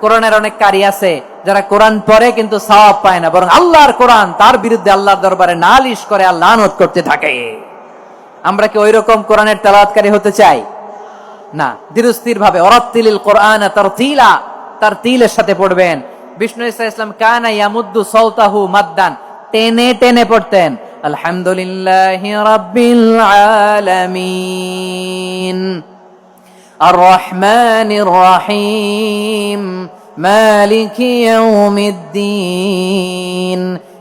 কোরআনের অনেক কারি আছে যারা কোরআন পড়ে কিন্তু সওয়াব পায় না, বরং আল্লাহর কোরআন তার বিরুদ্ধে আল্লাহর দরবারে নালিশ করে আর লানত করতে থাকে। আমরা কি ওইরকম কোরআনের তেলাওয়াতকারী হতে চাই? না। ধীরস্থির ভাবে ওয়ারাত্তিলিল কোরআন তারতিলা, তারতিলের সাথে পড়বেন। বিষ্ণু ইসা ইসলাম কানা ইয়ামুদ্দু সাওতাহু মাদ্দান, টেনে টেনে পড়তেন। আলহামদুলিল্লাহি রাব্বিল আলামিন আর রহমানির রহিম মালিকি ইয়াউমিদ্দিন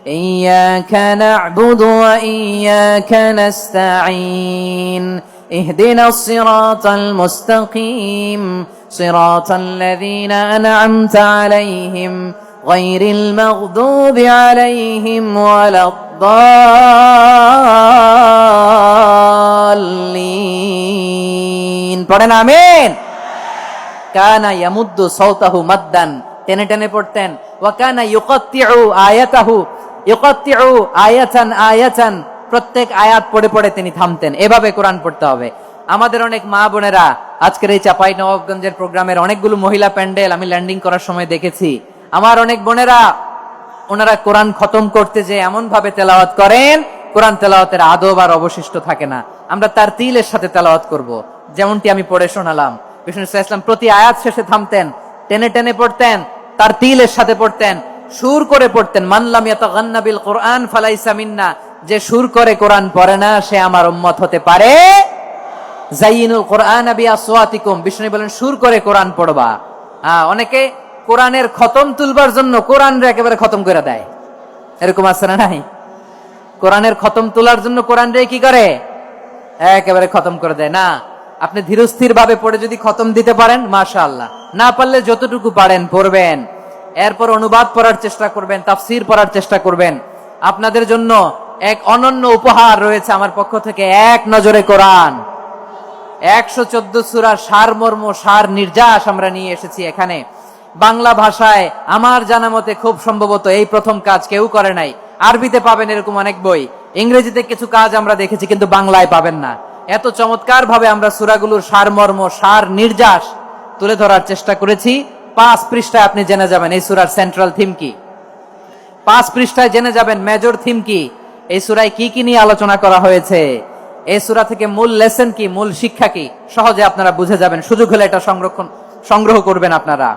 ইয়্যাকা না'বুদু ওয়া ইয়্যাকা নাস্তাঈন اهدنا الصراط المستقيم صراط الذين أنعمت عليهم غير المغضوب عليهم ولا الضالين পড়েন আমিন। কানা ইয়ামুদ্দু সাওতাহু মাদ্দান, টেনে টেনে পড়তেন। ওয়া কানা ইউকাত্তিউ আয়াতান আয়াতান, প্রত্যেক আয়াত পড়ে পড়ে তিনি থামতেন। এভাবে কোরআন পড়তে হবে। আমাদের অনেক মা বোনেরা আজকের এই চাঁপাইনবাবগঞ্জের প্রোগ্রামের অনেকগুলো মহিলা প্যান্ডেল আমি ল্যান্ডিং করার সময় দেখেছি। আমার অনেক বোনেরা ওনারা কোরআন খতম করতে যে এমন ভাবে তেলাওয়াত করেন, কোরআন তেলাওয়াতের আদব আর অবশিষ্ট থাকে না। আমরা তার তিলের সাথে তেলাওয়াত করব, যেমনটি আমি পড়ে শোনালাম। বিষ্ণু ইসলাম প্রতি আয়াত শেষে থামতেন, টেনে টেনে পড়তেন, তার তিলের সাথে পড়তেন, সুর করে পড়তেন। মান লাম ইয়াতাগান্না বিল কোরআন ফালাইসা মিন্না, যে সুর করে কোরআন পড়ে না সে আমার উম্মত হতে পারে। যায়িনুল কোরআন বিআসওয়াতিকুম, বিষ্ণু বলেন সুর করে কোরআন পড়বা। অনেকে কোরআনের খতম তুলবার জন্য কোরআন একেবারে খতম করে দেয়, এরকম আছে না নাই? কোরআনের খতম তোলার জন্য কোরআন রে কি করে, একেবারে খতম করে দেয়। না, আপনি ধীরস্থির ভাবে পড়ে যদি খতম দিতে পারেন মাশাআল্লাহ, না পারলে যতটুকু পারেন পড়বেন। এরপর অনুবাদ পড়ার চেষ্টা করবেন, তাফসীর পড়ার চেষ্টা করবেন। আপনাদের জন্য এক অনন্য উপহার রয়েছে আমার পক্ষ থেকে, এক নজরে কোরআন 114 সূরার সারমর্ম, সার নির্যাস আমরা নিয়ে এসেছি এখানে বাংলা ভাষায়। আমার জানা মতে খুব সম্ভবত এই প্রথম কাজ কেউ করে নাই। আরবিতে পাবেন এরকম অনেক বই, ইংরেজিতে কিছু কাজ আমরা দেখেছি, কিন্তু বাংলায় পাবেন না। এত চমৎকার ভাবে আমরা সূরাগুলোর সারমর্ম, সার নির্যাস তুলে ধরার চেষ্টা করেছি। 5 পৃষ্ঠায় আপনি জেনে যাবেন এই সূরার সেন্ট্রাল থিম কি। 5 পৃষ্ঠায় জেনে যাবেন মেজর থিম কি, এই সূরায় কি কি নিয়ে আলোচনা করা হয়েছে, এই সূরা থেকে মূল লেসন কি, মূল শিক্ষা কি, সহজে আপনারা বুঝে যাবেন। সুযোগ হলে এটা সংগ্রহ করবেন আপনারা।